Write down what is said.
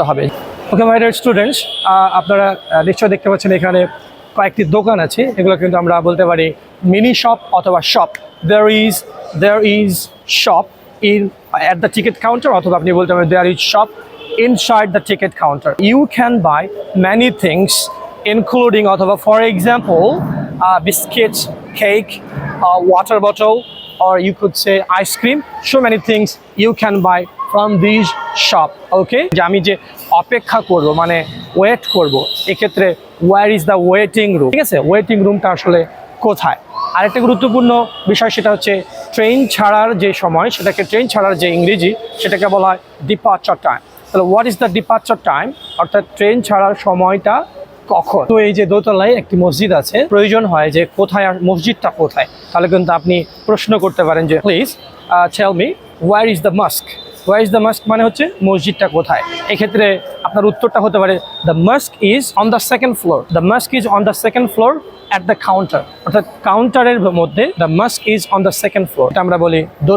হবে। ওকে my dear students, আপনারা নিশ্চয়ই দেখতে পাচ্ছেন এখানে কয়েকটি দোকান আছে। এগুলো কিন্তু আমরা বলতে পারি মিনি শপ অথবা shop. There is shop in at the ticket counter, অথবা আপনি বলতে পারেন there is shop inside the ticket counter. You can buy many things including, অথবা for example biscuits, cake, water bottle, or you could say ice cream. So many things you can buy from this shop. Okay, যে আমি যে অপেক্ষা করব মানে wait করব, এক্ষেত্রে wire is the waiting room. ঠিক আছে, ওয়েটিং রুমটা আসলে কোথায়? আরেকটা গুরুত্বপূর্ণ বিষয় সেটা হচ্ছে ট্রেন ছাড়ার যে সময়, সেটাকে ট্রেন ছাড়ার যে ইংরেজি সেটাকে বলা হয় ডিপার্চার টাইম। তাহলে what is the departure time, অর্থাৎ ট্রেন ছাড়ার সময়টা কখন। তো এই যে দোতলায় একটি মসজিদ আছে, প্রয়োজন হয় যে কোথায় আর মসজিদটা কোথায়, তাহলে কিন্তু আপনি প্রশ্ন করতে পারেন যে please tell me where is the mosque. Where is the mosque মানে হচ্ছে মসজিদটা কোথায়। এক্ষেত্রে আপনার উত্তরটা হতে পারে the mosque is on the second floor. The mosque is on the second floor at the counter, অর্থাৎ কাউন্টারের মধ্যে the mosque is on the second floor, এটা আমরা বলি